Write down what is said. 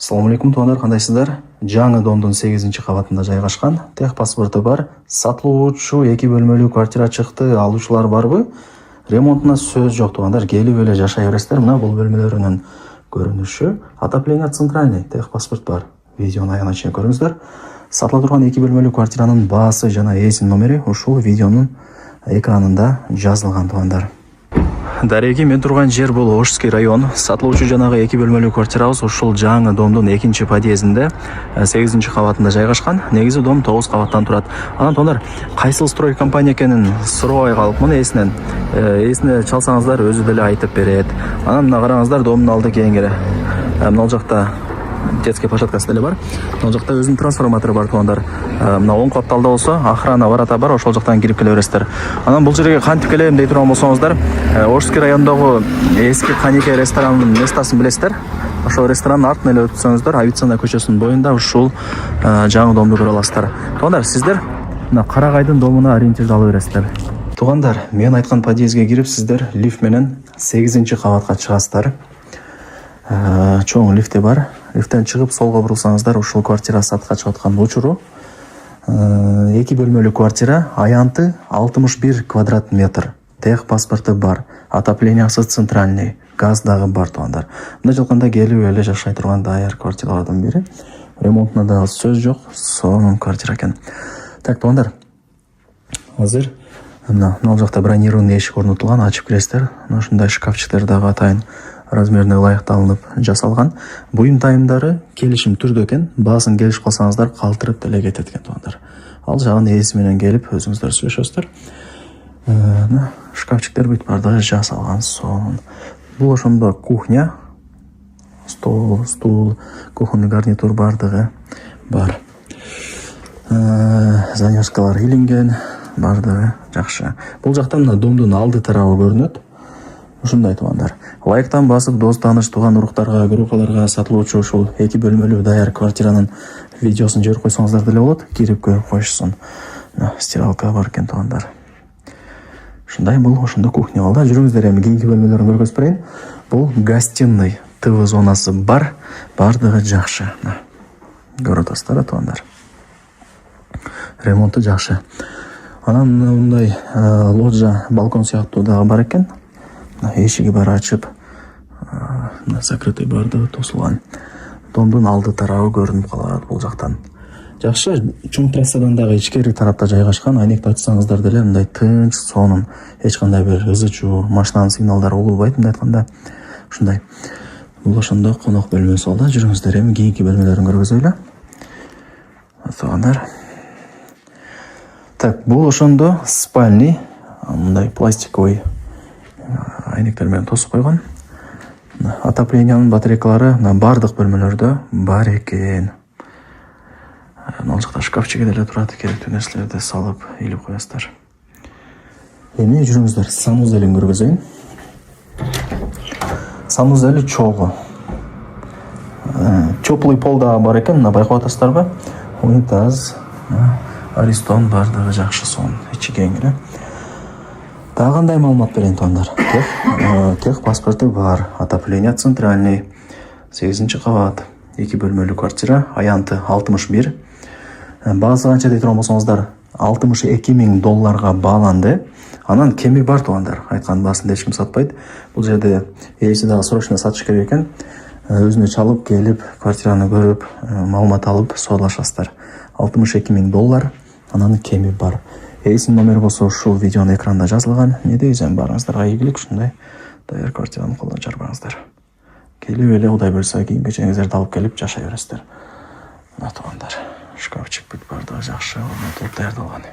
Assalamu alaikum туугандар, кандайсыздар? Жаңы домдун 8-кабатында жайгашкан, тех паспорту бар, сатылуучу 2 бөлмөлүү квартира чыкты, алуучулар барбы? Ремонтуна сөз жок туугандар, келип эле жашай бересиздер. Мына бул бөлмөлөрүнүн көрүнүшү, отопление центральный, тех паспорт бар. Видеону аягына чейин көрүңүздөр. Сатыла турган 2 бөлмөлүү квартиранын баасы жана ээсинин номери ушул видеонун экранында жазылган туугандар. Дареги, мен турган жер бул Ошский район. Сатылуучу жанагы 2 бөлмөлүү квартирабыз ушул жаңы домдун 2-подъездинде 8-кабатында жайгашкан. Негизи дом 9 кабаттан турат. Анан туугандар, кайсыл строй компания экенин суробай калыпмын эсинен. Эсине чалсаңыздар өзү деле айтып берет. Анан мына караңыздар, домдун алды кеңири. Мына жакта детский площадкасы деле бар. Мына жакта өзүнүн трансформатору бар туугандар. Мына оң капталда болсо охрана ворота бар, ошол жактан кирип келе бересиздер. Анан бул жерге кантип келем дей турган болсоңуздар, Ошский райондогу эски Канике ресторанынын местасын билесиздер. Ошол ресторанын артын эле өтсөңүздөр, Авиценна көчөсүнүн боюнда ушул жаңы домду көрө аласыздар. Туугандар, сиздер мына Карагайдын домуна ориентирди ала бересиздер. Туугандар, мен айткан подъездге кирип сиздер лифт менен 8-кабатка чыгасыздар. Чоң лифти бар. Лифттен чыгып солго бурулсаңыздар, ушул квартира сатка чыгып аткан учуру. 2 бөлмөлүү квартира, аянты 61 квадрат метр. Тех паспорту бар, отоплениясы центральный, газ дагы бар туугандар. Мындай жылканда келип эле жашай турган даяр квартиралардын бири. Ремонтуна дагы сөз жок, сонун квартира экен. Так, туугандар, азыр мына жакта бронированный эшик орнотулган, ачып киресиздер. Мына ушундай шкафчиктер дагы атайын размерине ылайыкталынып жасалган. Буюм тайымдары келишим түрдө экен. Баасын келишип калсаңыздар калтырып деле кетет экен туугандар. Ал жагын ээси менен келип өзүңүздөр сүйлөшөсүздөр. Шкафчиктер бүт бардыгы жасалган сонун. Бул ошондо кухня, стул, кухонный гарнитур бардыгы бар. Занёскалар илинген, бардыгы жакшы. Бул жактан мына домдун алды тарабы көрүнөт. Ушундай туугандар. Лайктан басып, дос тааныш тууган уруктарга, группаларга сатылуучу ушул 2 бөлмөлүү даяр квартиранын видеосун жиберип койсоңуздар деле болот. Кирип көрүп коюшсун. Стиралка бар экен туугандар. Ушундай, бул ошондо кухня болду. Жүрүңүздөр, эми кийинки бөлмөлөрүн көргөзүп берейин. Бул гостиный, ТВ зонасы бар, бардыгы жакшы. Көрүп атасыздар туугандар. Ремонту жакшы. Анан мындай лоджия, балкон сыяктуу дагы бар экен. Эшиги бар, ачып, закрытый бардыгы тосулган. Домдун алды тарабы көрүнүп калат бул жактан. Жакшы, чоң трассадан дагы ичкери тарапта жайгашкан. Айнекти ачсаңыздар деле мындай тынч, сонун, эч кандай бир ызы-чуу, машинанын сигналдары угулбайт. Мындай айтканда ушундай. Бул ошондо конок бөлмөсү болду. Жүрүңүздөр, эми кийинки бөлмөлөрүн көргөзөлү. Туугандар. Так, бул ошондо спальный, мындай пластиковый айнектер менен тосуп койгон. Отоплениянын батарейкалары бардык бөлмөлөрдө бар экен. Мына жакта шкафчиги деле турат, керектүү нерселерди салып илип коесуздар. Эми жүрүңүздөр, санузелин көргөзөйүн. Санузели чогуу. Теплый пол да бар экен, мына байкап атасыздарбы? Унитаз, аристон бардыгы жакшы, сонун, ичи кеңири. Дагы кандай маалымат берейин туугандар? Тех паспорту бар, отопление центральный, 8-кабат, 2 бөлмөлүү квартира, аянты 61. Баасы канча дей турган болсоңуздар, $62,000 бааланды. Анан кеми бар туугандар, айткан баасында эч ким сатпайт. Бул жерде ээси дагы срочно сатыш керек экен. Өзүнө чалып келип, квартираны көрүп, маалымат алып соодалашасыздар. $62,000, анан кеми бар. Ээсинин номери болсо ушул видеонун экранында жазылган. Не дейсиң, барыңыздарга ийгилик, ушундай даяр квартираны колдон жарбаңыздар. Келип эле Кудай буйрса кийин кечеңиздерди алып келип жашай бересиздер. Мына туугандар, шкафчик бүт бардыгы жакшы, орнотулуп даярдалган.